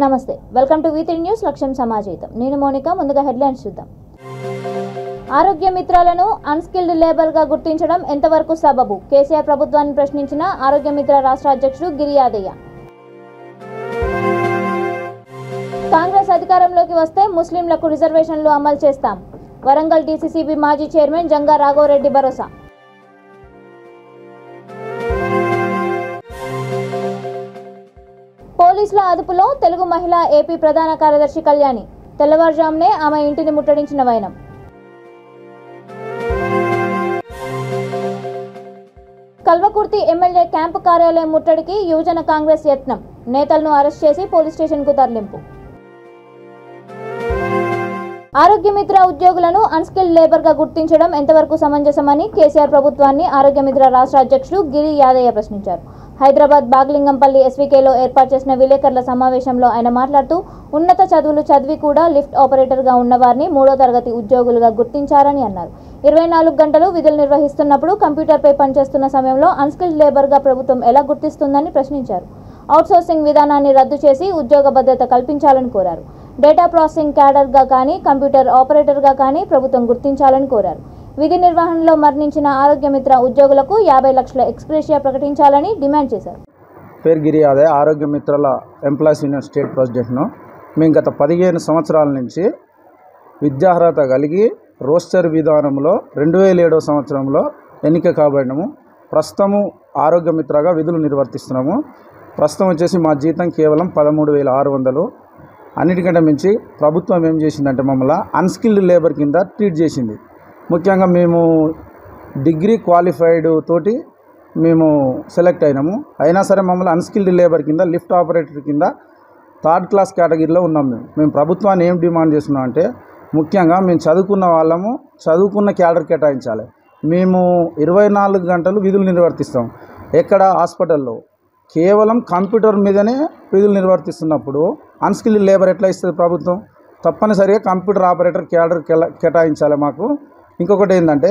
నమస్తే welcome to V3 news లక్ష్యం సమాజీతం నేను మోనికా ముందుగా హెడ్లైన్స్ చూద్దాం ఆరోగ్య మిత్రాలను అన్‌స్కిల్డ్ లేబర్ గా గుర్తించడం ఎంతవరకు సబబు కేసీఆర్ ప్రభుత్వాన్ని ప్రశ్నించిన ఆరోగ్య మిత్ర రాష్ట్ర అధ్యక్షుడు గిరి యాదయ్య కాంగ్రెస్ అధికారంలోకి వస్తే ముస్లింలకు రిజర్వేషన్లు అమలు చేస్తాం వరంగల్ DCCB మాజీ చైర్మన్ జంగా రాఘవరెడ్డి భరోసా పోలీసుల అదుపులో తెలుగు మహిళ ఏపీ ప్రధాన కార్యదర్శి కళ్యాణి తెల్లవారుజామునే ఆమె ఇంటిని ముట్టడించిన వైనం కల్వకుర్తి ఎమ్మెల్యే క్యాంపు కార్యాలయం ముట్టడికి యువజన కాంగ్రెస్ యత్నం నేతలను అరెస్ట్ చేసి పోలీస్ స్టేషన్కు తరలింపు ఆరోగ్య మిత్ర ఉద్యోగులను అన్‌స్కిల్డ్ లేబర్ గా గుర్తించడం ఎంతవరకు సమంజసమని కేసీఆర్ ప్రభుత్వాన్ని ఆరోగ్య మిత్ర రాష్ట్ర అధ్యక్షుడు గిరి యాదయ్య ప్రశ్నించారు హైదరాబాద్ బాగ్లింగంపల్లి SVKలో ఏర్పాటు చేసిన విలేకరుల సమావేశంలో ఆయన మాట్లాడుతూ ఉన్నత చదువులు చదివి కూడా లిఫ్ట్ ఆపరేటర్గా ఉన్నవారిని 3వ తరగతి ఉద్యోగులుగా గుర్తించారని అన్నారు 24 గంటలు విధులు నిర్వహిస్తున్నప్పుడు కంప్యూటర్పై పనిచేస్తున్న సమయంలో అన్‌స్కిల్డ్ లేబర్గా ప్రభుత్వం ఎలా గుర్తిస్తుందని ప్రశ్నించారు అవుట్సోర్సింగ్ విధానాన్ని రద్దు చేసి ఉద్యోగ భద్రత కల్పించాలని కోరారు డేటా ప్రాసెసింగ్ క్యాడర్గా కానీ కంప్యూటర్ ఆపరేటర్గా కానీ ప్రభుత్వం గుర్తించాలని కోరారు విధి నిర్వహణలో మరణించిన ఆరోగ్య మిత్ర ఉద్యోగులకు 50 లక్షల ఎక్స్‌గ్రేషియా ప్రకటించాలని డిమాండ్ చేశారు పేరు గిరి యాదయ్య ఆరోగ్య మిత్రల ఎంప్లాయీస్ యూనియన్ స్టేట్ ప్రెసిడెంట్ను మేము గత 15 సంవత్సరాల నుంచి విద్యార్హత కలిగి రోస్టర్ విధానంలో 2007 సంవత్సరంలో ఎన్నిక కాబడినాము ప్రస్తుతము ఆరోగ్య మిత్రగా విధులు నిర్వర్తిస్తున్నాము ప్రస్తుతం వచ్చేసి మా జీతం కేవలం 13,600 అన్నిటికంటే మించి ప్రభుత్వం ఏం చేసిందంటే మమ్మల్ని అన్‌స్కిల్డ్ లేబర్ కింద ట్రీట్ చేసింది ముఖ్యంగా మేము డిగ్రీ క్వాలిఫైడ్ తోటి మేము సెలెక్ట్ అయినాము అయినా సరే మమ్మల్ని అన్‌స్కిల్డ్ లేబర్ కింద లిఫ్ట్ ఆపరేటర్ కింద 3rd క్లాస్ కేటగిరీలో ఉన్నాం మేము ప్రభుత్వాన్ని ఏం డిమాండ్ చేస్తున్నాం అంటే ముఖ్యంగా మేము చదువుకున్న వాళ్ళము చదువుకున్న క్యాడర్ కేటాయించాలి మేము 24 గంటలు విధులు నిర్వర్తిస్తాం ఎక్కడ హాస్పిటల్లో కేవలం కంప్యూటర్ మీదనే విధులు నిర్వర్తిస్తున్నప్పుడు అన్‌స్కిల్డ్ లేబర్ ఎట్లా ఇస్తుంది ప్రభుత్వం తప్పనిసరిగా కంప్యూటర్ ఆపరేటర్ క్యాడర్ కేటాయించాలి మాకు ఇంకొకటి ఏంటంటే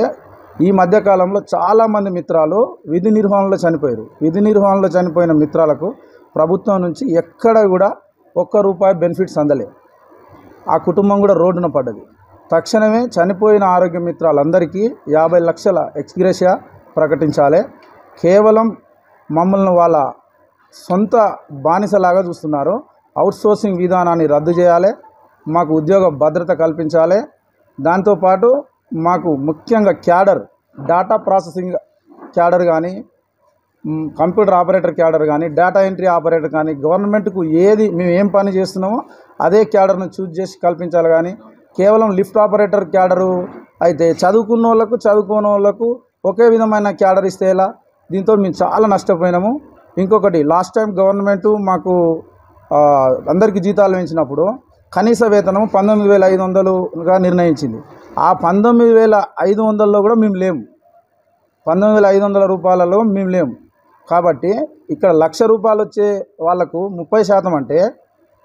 ఈ మధ్యకాలంలో చాలామంది మిత్రాలు విధి నిర్వహణలో చనిపోయారు విధి నిర్వహణలో చనిపోయిన మిత్రాలకు ప్రభుత్వం నుంచి ఎక్కడ కూడా ₹1 బెనిఫిట్స్ అందలే ఆ కుటుంబం కూడా రోడ్డున పడ్డది తక్షణమే చనిపోయిన ఆరోగ్య మిత్రాలందరికీ 50 లక్షల ఎక్స్‌గ్రేషియా ప్రకటించాలి కేవలం మమ్మల్ని వాళ్ళ సొంత బానిసలాగా చూస్తున్నారు అవుట్సోర్సింగ్ విధానాన్ని రద్దు చేయాలి మాకు ఉద్యోగ భద్రత కల్పించాలి దాంతోపాటు మాకు ముఖ్యంగా క్యాడర్ డేటా ప్రాసెసింగ్ క్యాడర్ కానీ కంప్యూటర్ ఆపరేటర్ క్యాడర్ కానీ డేటా ఎంట్రీ ఆపరేటర్ కానీ గవర్నమెంట్కు ఏది మేము ఏం పని చేస్తున్నామో అదే క్యాడర్ను చూజ్ చేసి కల్పించాలి కానీ కేవలం లిఫ్ట్ ఆపరేటర్ క్యాడరు అయితే చదువుకున్న వాళ్ళకు చదువుకోని వాళ్ళకు ఒకే విధమైన క్యాడర్ ఇస్తే ఎలా దీంతో మేము చాలా నష్టపోయినాము ఇంకొకటి లాస్ట్ టైం గవర్నమెంటు మాకు అందరికీ జీతాలు పెంచినప్పుడు కనీస వేతనం 19,500గా నిర్ణయించింది ఆ 19,500లో కూడా మేము లేము 19,500 రూపాయలలో మేము లేము కాబట్టి ఇక్కడ ₹1,00,000 వచ్చే వాళ్ళకు 30% అంటే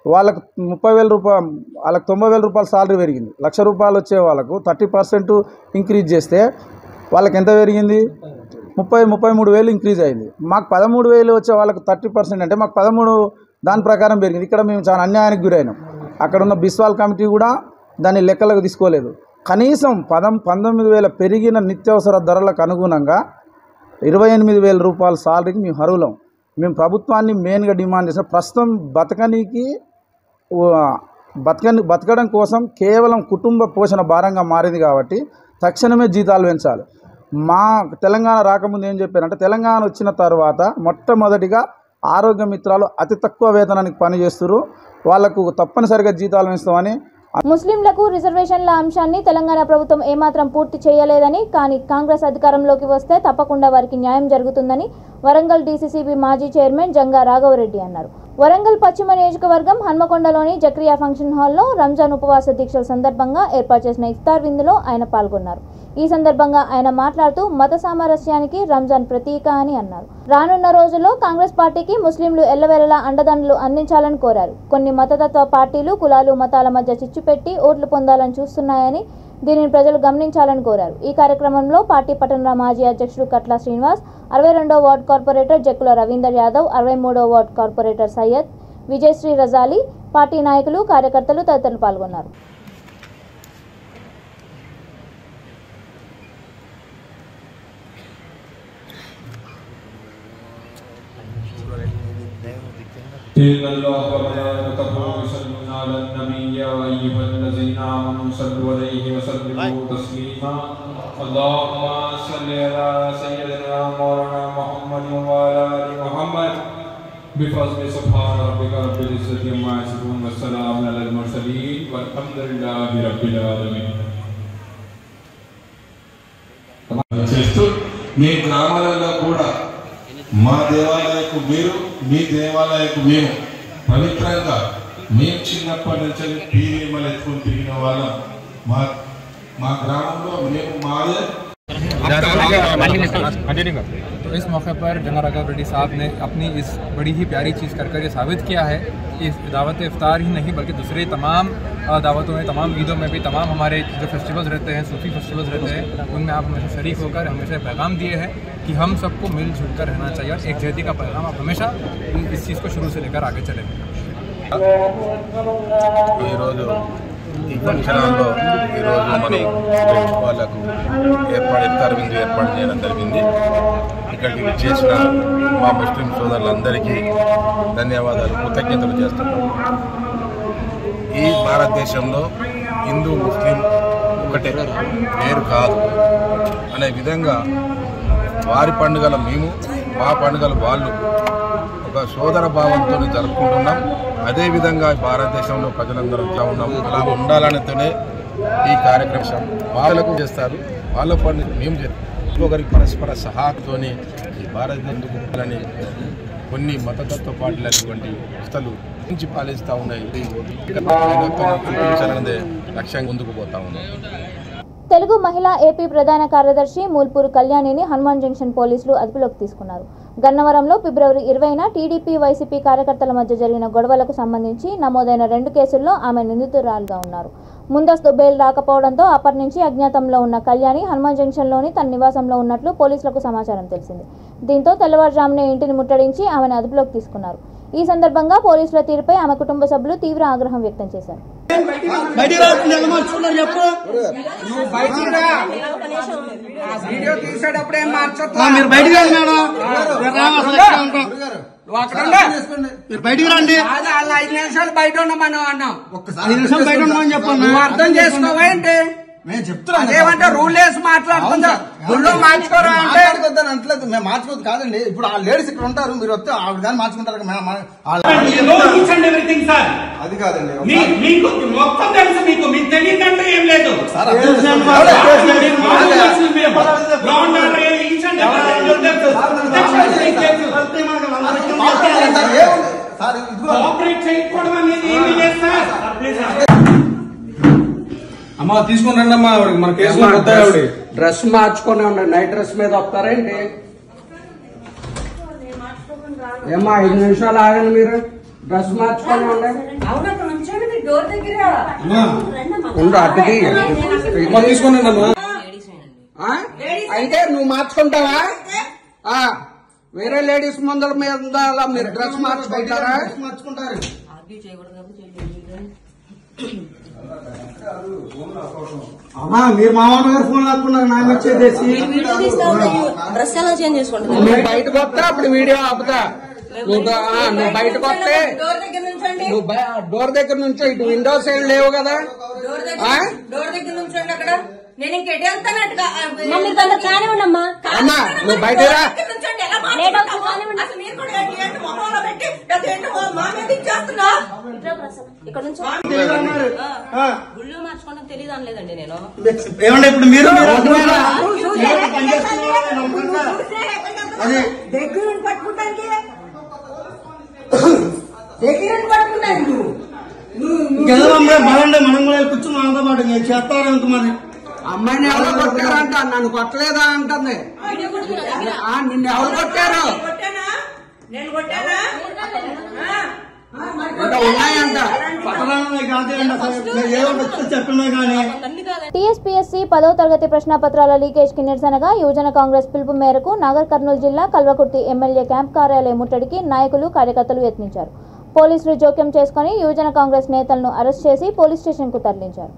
వాళ్ళకు 30,000 రూపాయలు వాళ్ళకు 90,000 సాలరీ పెరిగింది ₹1,00,000 వచ్చే వాళ్ళకు 30% ఇంక్రీజ్ చేస్తే వాళ్ళకి ఎంత పెరిగింది 33,000 ఇంక్రీజ్ అయింది మాకు 13,000 వచ్చే వాళ్ళకు 30% అంటే మాకు 13 దాని ప్రకారం పెరిగింది ఇక్కడ మేము చాలా అన్యాయానికి గురైనాం అక్కడ ఉన్న బిస్వాల్ కమిటీ కూడా దాన్ని లెక్కలకు తీసుకోలేదు కనీసం 19,000 పెరిగిన నిత్యావసర ధరలకు అనుగుణంగా ₹28,000 సాలరీకి మేము అర్హులం మేము ప్రభుత్వాన్ని మెయిన్గా డిమాండ్ చేసిన ప్రస్తుతం బతకడం కోసం కేవలం కుటుంబ పోషణ భారంగా మారింది కాబట్టి తక్షణమే జీతాలు పెంచాలి మా తెలంగాణ రాకముందు ఏం చెప్పారంటే తెలంగాణ వచ్చిన తర్వాత మొట్టమొదటిగా ఆరోగ్య మిత్రాలు అతి తక్కువ వేతనానికి పనిచేస్తున్నారు వాళ్లకు తప్పనిసరిగా జీతాలు పెంచుతామని ముస్లింలకు రిజర్వేషన్ల అంశాన్ని తెలంగాణ ప్రభుత్వం ఏమాత్రం పూర్తి చేయలేదని కానీ కాంగ్రెస్ అధికారంలోకి వస్తే తప్పకుండా వారికి న్యాయం జరుగుతుందని వరంగల్ DCCB మాజీ చైర్మన్ జంగా రాఘవరెడ్డి అన్నారు వరంగల్ పశ్చిమ నియోజకవర్గం హన్మకొండలోని జక్రియా ఫంక్షన్ హాల్లో రంజాన్ ఉపవాస దీక్షల సందర్భంగా ఏర్పాటు చేసిన ఇఫ్తార్ విందులో ఆయన పాల్గొన్నారు ఈ సందర్భంగా ఆయన మాట్లాడుతూ మత సామరస్యానికి రంజాన్ ప్రతీక అని అన్నారు రానున్న రోజుల్లో కాంగ్రెస్ పార్టీకి ముస్లింలు ఎల్లవేళలా అండదండలు అందించాలని కోరారు కొన్ని మతతత్వ పార్టీలు కులాలు మతాల మధ్య చిచ్చు పెట్టి ఓట్లు పొందాలని చూస్తున్నాయని దీనిని ప్రజలు గమనించాలని కోరారు ఈ కార్యక్రమంలో పార్టీ పట్టణ మాజీ అధ్యక్షుడు కట్ల శ్రీనివాస్ 62వ వార్డ్ కార్పొరేటర్ జక్కుల రవీందర్ యాదవ్ 63వ ward corporator Syed Vijayashri Rajali party నాయకులు కార్యకర్తలు తదితరులు పాల్గొన్నారు. بفضل سبحان ربك رب العزة عما يصفون والسلام على المرسلين والحمد لله رب العالمين. చేస్తూ మీ గ్రామాలలో కూడా మా దేవాలయకు మీరు మీ దేవాలయకు మేము పవిత్రంగా మేము చిన్నప్పటి నుంచి పీరియమలు ఎత్తుకుని తిరిగిన వాళ్ళం. మా గ్రామంలో మేము మాదే. तो इस मौके पर जनरल राघव रेड्डी साहब ने अपनी इस बड़ी ही प्यारी चीज़ कर ये साबित किया है कि दावत इफ्तार ही नहीं बल्कि दूसरे तमाम दावतों में, तमाम ईदों में भी, तमाम हमारे जो फेस्टिवल्स रहते हैं, सूफी फेस्टिवल्स रहते हैं, उनमें आप हमेशा शरीक होकर हमेशा पैगाम दिए हैं कि हम सबको मिलजुल कर रहना चाहिए और एक जहती का पैगाम आप हमेशा इस चीज़ को शुरू से लेकर आगे चलेंगे. ఈ ఫంక్షన్లో ఈరోజు మన వాళ్ళకు ఇఫ్తార్ విందు ఏర్పాటు చేయడం జరిగింది. ఇక్కడికి విచ్చేసిన మా ముస్లిం సోదరులందరికీ ధన్యవాదాలు, కృతజ్ఞతలు చేస్తున్నాం. ఈ భారతదేశంలో హిందూ ముస్లిం ఒకటే, వేరు కాదు అనే విధంగా వారి పండుగలు మేము, మా పండుగలు వాళ్ళు ఒక సోదర భావంతో జరుపుకుంటున్నాం. అదేవిధంగా భారతదేశంలో ప్రజలందరూ ఉన్నాము. అలా ఉండాలనితోనే ఈ కార్యక్రమం వాళ్ళకు చేస్తారు, వాళ్ళ పని మేము చేస్తాం. ఒకరికి పరస్పర సహాయంతోనే ఈ భారతదేశాన్ని కొన్ని మతతత్వ పార్టీలటువంటి సంస్థలు నుంచి పాలిస్తూ ఉన్నాయి. లక్ష్యంగా ముందుకు పోతా ఉన్నాం. తెలుగు మహిళా ఏపీ ప్రధాన కార్యదర్శి మూల్పూరు కళ్యాణిని హనుమాన్ జంక్షన్ పోలీసులు అదుపులోకి తీసుకున్నారు. గన్నవరంలో ఫిబ్రవరి 20న టీడీపీ వైసీపీ కార్యకర్తల మధ్య జరిగిన గొడవలకు సంబంధించి నమోదైన 2 కేసుల్లో ఆమె నిందితురాలుగా ఉన్నారు. ముందస్తు బెయిల్ రాకపోవడంతో అప్పటి నుంచి అజ్ఞాతంలో ఉన్న కళ్యాణి హనుమాన్ జంక్షన్లోని తన నివాసంలో ఉన్నట్లు పోలీసులకు సమాచారం తెలిసింది. దీంతో తెల్లవారుజామునే ఇంటిని ముట్టడించి ఆమెను అదుపులోకి తీసుకున్నారు. ఈ సందర్భంగా పోలీసుల తీరుపై ఆమె కుటుంబ సభ్యులు తీవ్ర ఆగ్రహం వ్యక్తం చేశారు. బయటికి రండి. 5 నిమిషాలు బయట ఉండమని అన్నాం. 5 నిమిషాలు బయట ఉండమని చెప్పండి. అర్థం చేసుకోవా ఏంటి? మేము చెప్తున్నాం అదేమంటే రూల్ వేసి మాట్లాడుతుందా? గుళ్ళో మార్చుకోరా అంటే అంటలేదు. మేము మార్చుకోవద్దు కాదండి. ఇప్పుడు ఆ లేడీస్ ఇక్కడ ఉంటారు, మీరు వస్తే ఆవిడ కానీ మార్చుకుంటారు. అది కాదండి, మీకు మొత్తం తెలుసు. మీకు తెలియదంటే ఏం లేదు. అమ్మా తీసుకుని రండి అమ్మా. మన కేసు డ్రెస్ మార్చుకొని ఉండండి. నైట్ డ్రెస్ మీద వస్తారేంటి? ఏమ్మా 5 నిమిషాలు ఆగండి. మీరు డ్రెస్ మార్చుకొని ఉండండి. అటుకి తీసుకుని అమ్మా. అయితే నువ్వు మార్చుకుంటావా? వేరే లేడీస్ ముందర మీద మీరు డ్రెస్ మార్చుకుంటారా? మార్చుకుంటారు. అమ్మా మీరు మా మామ గారు ఫోన్ లాక్కున్నారు. నా వచ్చేసి బయటకు వస్తా అప్పుడు వీడియో ఆపుతా. నువ్వు బయటకు వస్తే నువ్వు డోర్ దగ్గర నుంచి ఇటు విండో సైడ్ లేవు కదా. డోర్ దగ్గర నుంచి అక్కడ నేను ఇంకెటు వెళ్తానట్టుగా అమ్మా నువ్వు బయట రా. గుళ్ళు మార్చుకోవడం తెలియదు అనలేదండి నేను. ఏమంటే ఇప్పుడు మీరు బాగుండే మనం కూడా కూర్చున్నాం అంతా పాటు చేస్తారు. ఇంక మరి అమ్మాయిని ఎవరు కొట్టారంట? నన్ను కొట్టలేదా అంటుంది. నిన్ను ఎవరు కొట్టారు? టీఎస్పీఎస్సీ 10వ తరగతి ప్రశ్నాపత్రాల లీకేజ్ కి నిరసనగా యువజన కాంగ్రెస్ పిలుపు మేరకు నాగర్ కర్నూలు జిల్లా కల్వకుర్తి ఎమ్మెల్యే క్యాంప్ కార్యాలయం ముట్టడికి నాయకులు కార్యకర్తలు యత్నించారు. పోలీసులు జోక్యం చేసుకుని యువజన కాంగ్రెస్ నేతలను అరెస్ట్ చేసి పోలీస్ స్టేషన్కు తరలించారు.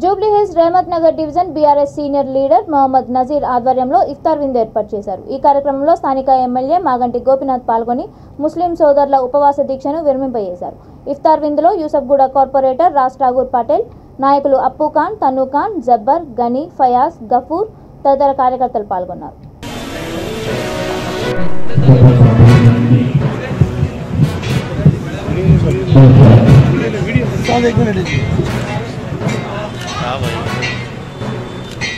Jubilee Hills Rahmat Nagar division BRS senior leader Mohammed Nazir ఆధ్వర్యంలో ఇఫ్తార్ విందు ఏర్పాటు చేశారు. ఈ కార్యక్రమంలో స్థానిక ఎమ్మెల్యే మాగంటి గోపీనాథ్ పాల్గొని ముస్లిం సోదరుల ఉపవాస దీక్షను విరమింపజేశారు. ఇఫ్తార్ విందులో యూసఫ్గూడ కార్పొరేటర్ రాజ్ ఠాగూర్ పటేల్, నాయకులు అప్పు ఖాన్, తన్ను ఖాన్, జబ్బర్, గనీ, ఫయాజ్, గఫూర్ తదితర కార్యకర్తలు పాల్గొన్నారు.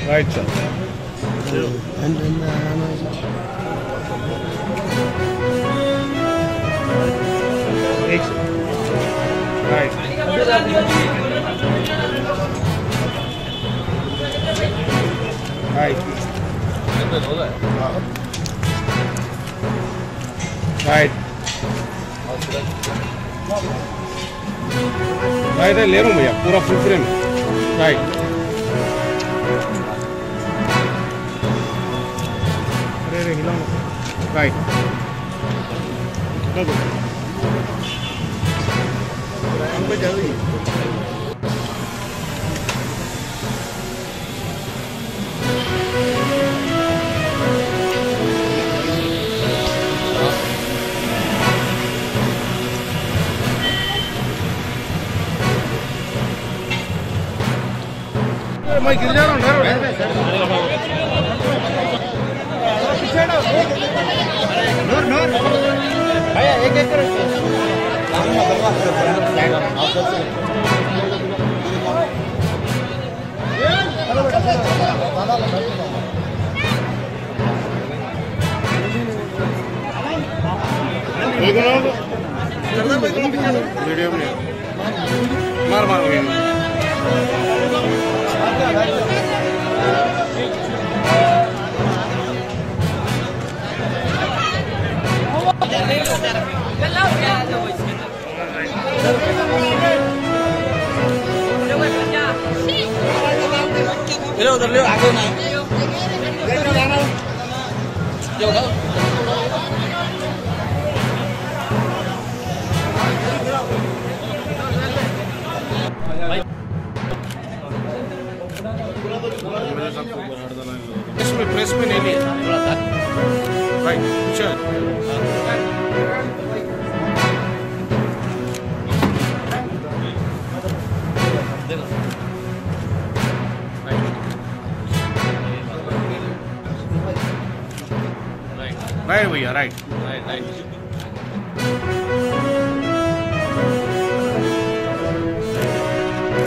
Right, sir. And right. Right. Right. Right, ले रहा हूँ भैया पूरा फुल फ्रेम. Right. Right. मैं गिर जा रहा हूँ भैया एक एक वीडियो में मार मार उधर ले आगे ना में प्रेस में नहीं लिया राइट चल राइट भैया राइट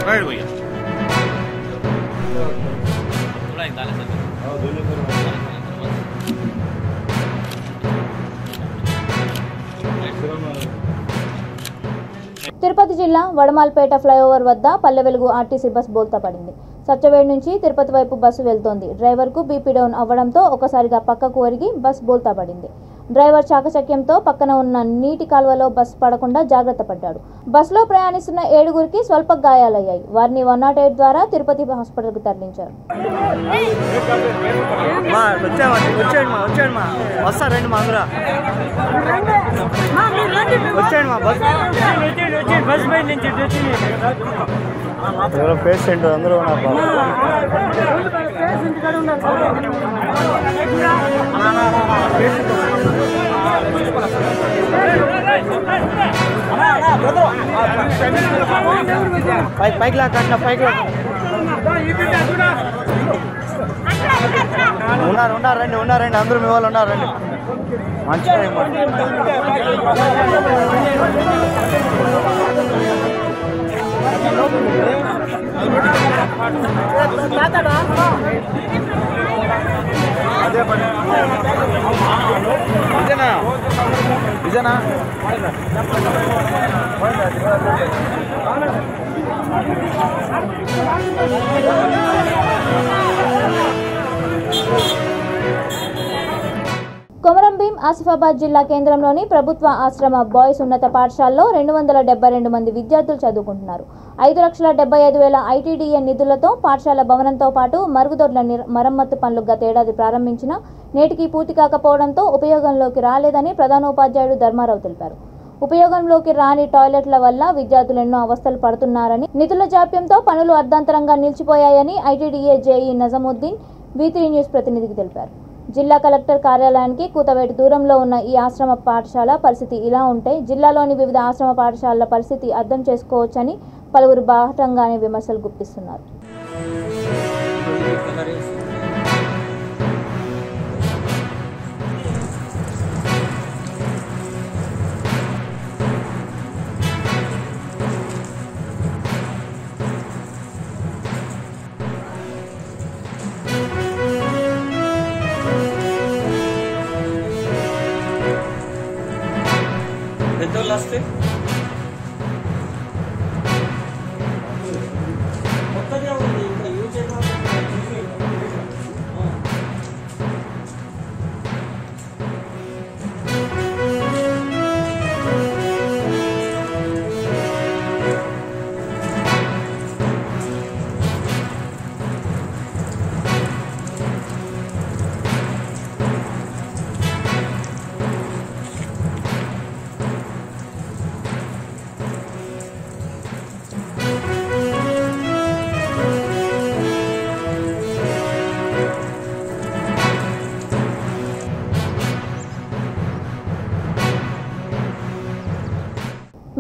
राइट भैया తిరుపతి జిల్లా వడమాల్పేట ఫ్లైఓవర్ వద్ద పల్లె వెలుగు ఆర్టీసీ బస్ బోల్తా పడింది. సత్యవేడ్ నుంచి తిరుపతి వైపు బస్సు వెళ్తోంది. డ్రైవర్కు బీపీ డౌన్ అవ్వడంతో ఒకసారిగా పక్కకు ఒరిగి బస్ బోల్తా పడింది. డ్రైవర్ చాకచక్యంతో పక్కన ఉన్న నీటి కాల్వలో బస్సు పడకుండా జాగ్రత్త పడ్డాడు. బస్సులో ప్రయాణిస్తున్న 7గురికి స్వల్ప గాయాలయ్యాయి. వారిని 108 ద్వారా తిరుపతి హాస్పిటల్కు తరలించారు. పేషెంట్ అందరూ పైకి లాక్కట్ల పైకి ఉన్నారండి అందరూ మీ వాళ్ళు ఉన్నారండి మంచిగా అదే పని ఇదేనా కొమరంభీం ఆసిఫాబాద్ జిల్లా కేంద్రంలోని ప్రభుత్వ ఆశ్రమ బాయ్స్ ఉన్నత పాఠశాలలో 272 మంది విద్యార్థులు చదువుకుంటున్నారు. 5,75,000 ఐటీడీఏ నిధులతో పాఠశాల భవనంతో పాటు మరుగుదొడ్ల మరమ్మత్తు పనులు గత ఏడాది ప్రారంభించిన నేటికి పూర్తి కాకపోవడంతో ఉపయోగంలోకి రాలేదని ప్రధానోపాధ్యాయుడు ధర్మారావు తెలిపారు. ఉపయోగంలోకి రాని టాయిలెట్ల వల్ల విద్యార్థులు ఎన్నో అవస్థలు పడుతున్నారని, నిధుల జాప్యంతో పనులు అర్ధాంతరంగా నిలిచిపోయాయని ఐటీడీఏ జేఈ నజముద్దీన్ V3 న్యూస్ ప్రతినిధికి తెలిపారు. జిల్లా కలెక్టర్ కార్యాలయానికి కూతవేటి దూరంలో ఉన్న ఈ ఆశ్రమ పాఠశాల పరిస్థితి ఇలా ఉంటే జిల్లాలోని వివిధ ఆశ్రమ పాఠశాలల పరిస్థితి అర్థం చేసుకోవచ్చని పలువురు బాహటంగానే విమర్శలు గుప్పిస్తున్నారు.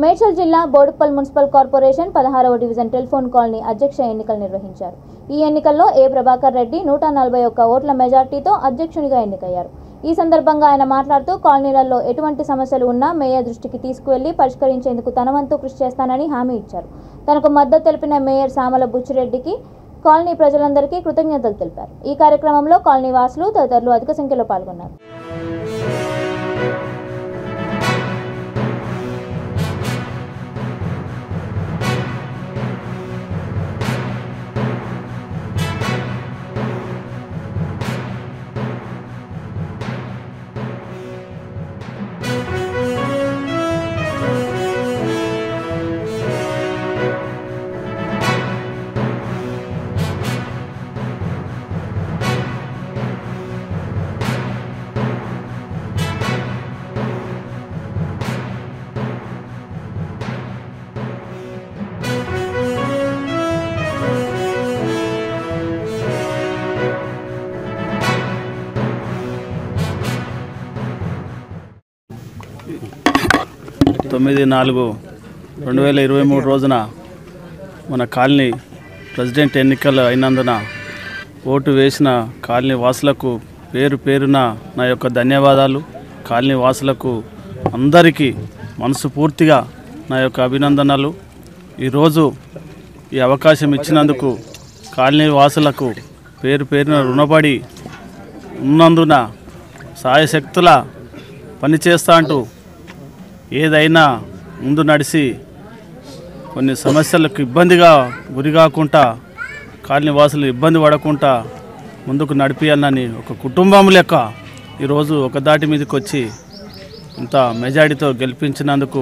మేడ్చల్ జిల్లా బోడుప్పల్ మున్సిపల్ కార్పొరేషన్ 16వ డివిజన్ టెలిఫోన్ కాలనీ అధ్యక్ష ఎన్నికలు నిర్వహించారు. ఈ ఎన్నికల్లో ఏ ప్రభాకర్ రెడ్డి 141 ఓట్ల మెజార్టీతో అధ్యక్షునిగా ఎన్నికయ్యారు. ఈ సందర్భంగా ఆయన మాట్లాడుతూ కాలనీలలో ఎటువంటి సమస్యలు ఉన్నా మేయర్ దృష్టికి తీసుకువెళ్లి పరిష్కరించేందుకు తన వంతు కృషి చేస్తానని హామీ ఇచ్చారు. తనకు మద్దతు తెలిపిన మేయర్ సామల బుచ్చిరెడ్డికి కాలనీ ప్రజలందరికీ కృతజ్ఞతలు తెలిపారు. ఈ కార్యక్రమంలో కాలనీ వాసులు తదితరులు అధిక సంఖ్యలో పాల్గొన్నారు. 9/4/2023 రోజున మన కాలనీ ప్రెసిడెంట్ ఎన్నికలు అయినందున ఓటు వేసిన కాలనీ వాసులకు పేరు పేరున నా యొక్క ధన్యవాదాలు. కాలనీ వాసులకు అందరికీ మనస్ఫూర్తిగా నా యొక్క అభినందనలు. ఈరోజు ఈ అవకాశం ఇచ్చినందుకు కాలనీ వాసులకు పేరు పేరున రుణపడి ఉన్నందున సాయశక్తుల పనిచేస్తా అంటూ ఏదైనా ముందు నడిచి కొన్ని సమస్యలకు ఇబ్బందిగా గురి కాకుండా కాలనీ వాసులు ఇబ్బంది పడకుండా ముందుకు నడిపియాలని ఒక కుటుంబం లెక్క ఈరోజు ఒక దాటి మీదకి వచ్చి ఇంత మెజారిటీతో గెలిపించినందుకు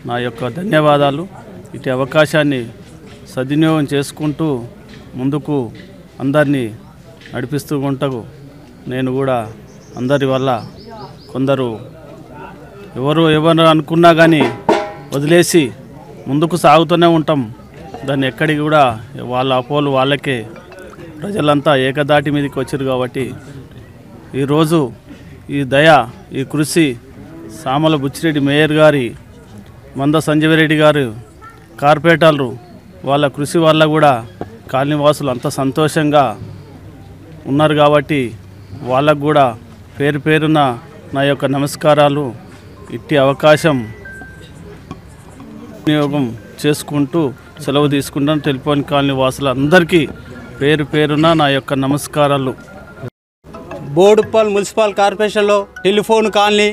నా యొక్క ధన్యవాదాలు. ఇటు అవకాశాన్ని సద్వినియోగం చేసుకుంటూ ముందుకు అందరినీ నడిపిస్తూ ఉంటాను. నేను కూడా అందరి వల్ల కొందరు ఎవరు అనుకున్నా కానీ వదిలేసి ముందుకు సాగుతూనే ఉంటాం. దాన్ని ఎక్కడికి కూడా వాళ్ళ అపోలు వాళ్ళకే ప్రజలంతా ఏకదాటి మీదకి వచ్చారు. కాబట్టి ఈరోజు ఈ దయ, ఈ కృషి సామల బుచ్చిరెడ్డి మేయర్ గారి, మంద సంజీవరెడ్డి గారు కార్పొరేటర్లు వాళ్ళ కృషి వల్ల కూడా కాలనీ వాసులు అంత సంతోషంగా ఉన్నారు. కాబట్టి వాళ్ళకు కూడా పేరు పేరున నా యొక్క నమస్కారాలు. ఇట్టి అవకాశం వినియోగం చేసుకుంటూ సెలవు తీసుకుంటాను. టెలిఫోన్ కాలనీ వాసులు అందరికీ పేరు పేరున నా యొక్క నమస్కారాలు. బోడుప్పల్ మున్సిపల్ కార్పొరేషన్లో టెలిఫోన్ కాలనీ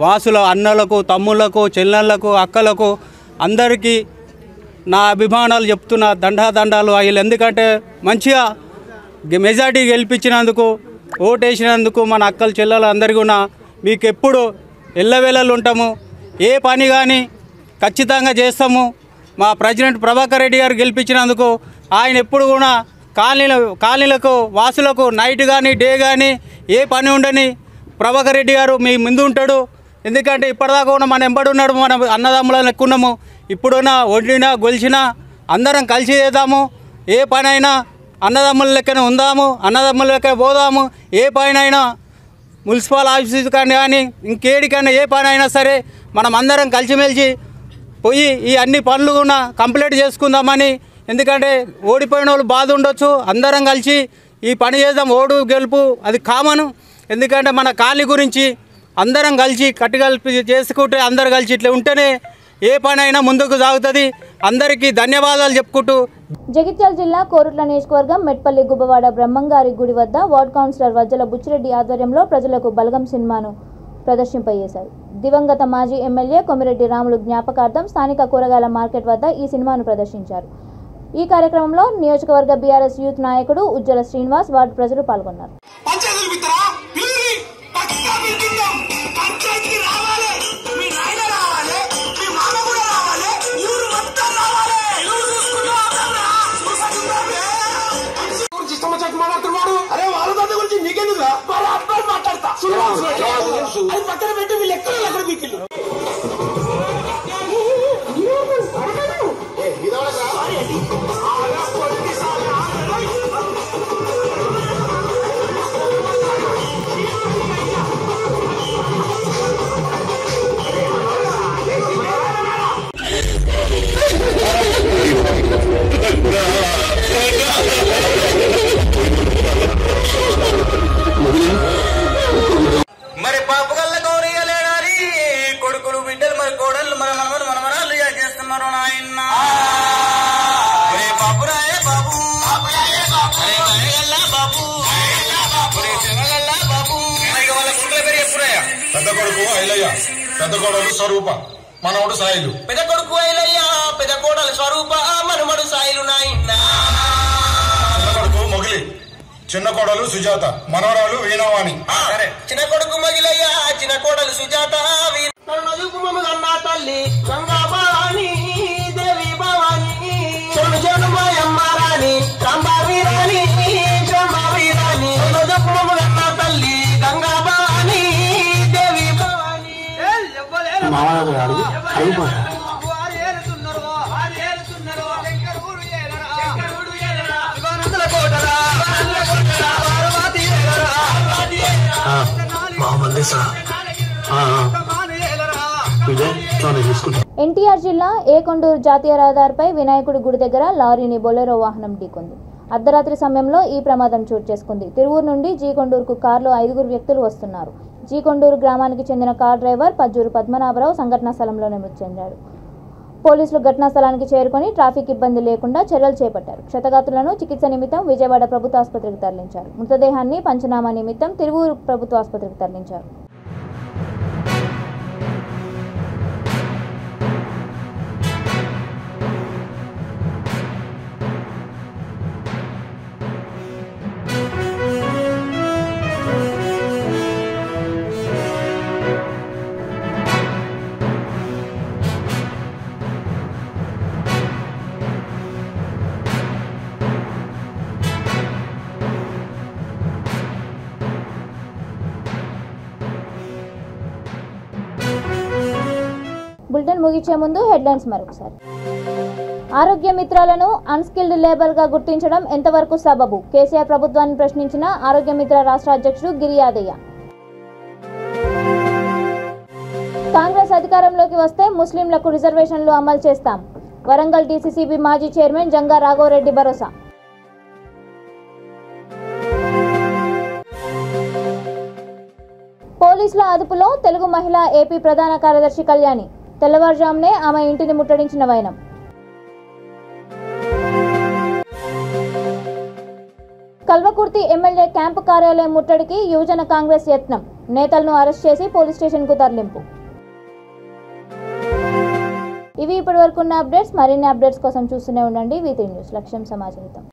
వాసుల అన్నలకు, తమ్ముళ్లకు, చెల్లెళ్లకు, అక్కలకు అందరికీ నా అభిమానాలు చెప్తున్న దండాలు అయ్యారు. ఎందుకంటే మంచిగా మెజార్టీ గెలిపించినందుకు, ఓటేసినందుకు మన అక్కలు చెల్లెలు అందరికీ కూడా మీకు ఎప్పుడు ఎల్లవేళలు ఉంటాము. ఏ పని కానీ ఖచ్చితంగా చేస్తాము. మా ప్రెసిడెంట్ ప్రభాకర్ రెడ్డి గారు గెలిపించినందుకు ఆయన ఎప్పుడు కూడా కాలనీలకు వాసులకు నైట్ కానీ డే కానీ ఏ పని ఉండని ప్రభాకర్ రెడ్డి గారు మీ ముందు ఉంటాడు. ఎందుకంటే ఇప్పటిదాకా కూడా మన ఎంబడి ఉన్నాడు. మన అన్నదమ్ములను ఎక్కున్నాము. ఇప్పుడున్నా ఒండినా గొలిచినా అందరం కలిసి చేద్దాము. ఏ పని అయినా అన్నదమ్ముల లెక్కనే ఉందాము, అన్నదమ్ముల లెక్క పోదాము. ఏ పని అయినా మున్సిపల్ ఆఫీస్ కానీ ఇంకేడికైనా ఏ పని అయినా సరే మనం అందరం కలిసిమెలిసి పోయి ఈ అన్ని పనులు కూడా కంప్లీట్ చేసుకుందామని. ఎందుకంటే ఓడిపోయిన వాళ్ళు బాధ ఉండొచ్చు, అందరం కలిసి ఈ పని చేద్దాం. ఓడు గెలుపు అది కామను. ఎందుకంటే మన కాలనీ గురించి అందరం కలిసి కట్టుకలిపి చేసుకుంటే అందరు కలిసి ఇట్లా ఉంటేనే ఏ పని అయినా ముందుకు సాగుతుంది. అందరికీ ధన్యవాదాలు చెప్పుకుంటూ జగిత్యాల జిల్లా కోరుట్ల నియోజకవర్గం మెట్పల్లి గుబ్బవాడ బ్రహ్మంగారి గుడి వద్ద వార్డ్ కౌన్సిలర్ వజ్జల బుచ్చిరెడ్డి ఆధ్వర్యంలో ప్రజలకు బలగం సినిమాను ప్రదర్శింపజేశారు. దివంగత మాజీ ఎమ్మెల్యే కొమిరెడ్డి రాములు జ్ఞాపకార్థం స్థానిక కూరగాయల మార్కెట్ వద్ద ఈ సినిమాను ప్రదర్శించారు. ఈ కార్యక్రమంలో నియోజకవర్గ బీఆర్ఎస్ యూత్ నాయకుడు ఉజ్జల శ్రీనివాస్, వార్డు ప్రజలు పాల్గొన్నారు. అరే వాళ్ళ దాని గురించి నీకెందుకు వాళ్ళ అబ్బాయి మాట్లాడతా అది పక్కన పెట్టి వీళ్ళు ఎక్కడ మీకు మరి పాపగల్ల గౌరయ్యలేడారి కొడుకులు బిడ్డలు మరి కోడళ్ళు మరి మనమరాలు చేస్తున్నారు నాయన. బాబురాయే బాబు బాబు బాబు వాళ్ళ కొడుకుల పేరు ఎప్పుడయ్యా? పెద్ద కొడుకు ఐలయ్య, పెద్ద కోడలు స్వరూప, మనవడు సాయిలు. పెద్ద కొడుకు ఐలయ్య, పెద్ద కోడలు స్వరూప, మనమడు సాయిలు నాయన. చిన్న కొడుకు మొగిలి, చిన్న కోడలు సుజాత, మనవరాలు వీణవాణి. చిన్న కొడుకు మొగిలయ్య, చిన్న కోడలు సుజాత, అన్నా తల్లి గంగా భవాని దేవి భవాని చెడు చెడు మాయమ్మారాని చంబావి రాని చంబావి రాని అన్నా తల్లి గంగా భవాని దేవి భవాని. ఎన్టీఆర్ జిల్లా ఏకొండూరు జాతీయ రహదారిపై వినాయకుడి గుడి దగ్గర లారీని బొలెరో వాహనం ఢీకొంది. అర్ధరాత్రి సమయంలో ఈ ప్రమాదం చోటు చేసుకుంది. తిరువూరు నుండి జీకొండూరుకు కారులో 5 వ్యక్తులు వస్తున్నారు. జీకొండూరు గ్రామానికి చెందిన కార్ డ్రైవర్ పజ్జూరు పద్మనాభరావు సంఘటనా స్థలంలోనే మృతి చెందాడు. పోలీసులు ఘటనా స్థలానికి చేరుకొని ట్రాఫిక్ ఇబ్బంది లేకుండా చర్యలు చేపట్టారు. క్షతగాత్రులను చికిత్స నిమిత్తం విజయవాడ ప్రభుత్వ ఆసుపత్రికి తరలించారు. మృతదేహాన్ని పంచనామా నిమిత్తం తిరువూరు ప్రభుత్వ ఆసుపత్రికి తరలించారు. బులెటిన్ ముగించే ముందు హెడ్లైన్స్ మరొకసారి. ఆరోగ్య మిత్రాలను అన్స్కిల్డ్ లేబర్గా గుర్తించడం ఎంతవరకు సబబు? కేసీఆర్ ప్రభుత్వాన్ని ప్రశ్నించిన ఆరోగ్య మిత్ర రాష్ట్ర అధ్యక్షుడు గిరి యాదయ్య. కాంగ్రెస్ అధికారంలోకి వస్తే ముస్లింలకు రిజర్వేషన్లు అమలు చేస్తాం. వరంగల్ డీసీసీబీ మాజీ చైర్మన్ జంగా రాఘవరెడ్డి భరోసా. పోలీసుల అదుపులో తెలుగు మహిళ ఏపీ ప్రధాన కార్యదర్శి కళ్యాణి. తెల్లవారుజామునే ఆమె ఇంటిని ముట్టడించిన వైనం. కల్వకుర్తి ఎమ్మెల్యే క్యాంపు కార్యాలయం ముట్టడికి యువజన కాంగ్రెస్ యత్నం. నేతలను అరెస్ట్ చేసి పోలీస్ స్టేషన్కు తరలింపు. ఇవి ఇప్పటివరకు ఉన్న అప్డేట్స్. మరిన్ని అప్డేట్స్ కోసం చూస్తూనే ఉండండి V3 న్యూస్. లక్ష్యం సమాజహితం.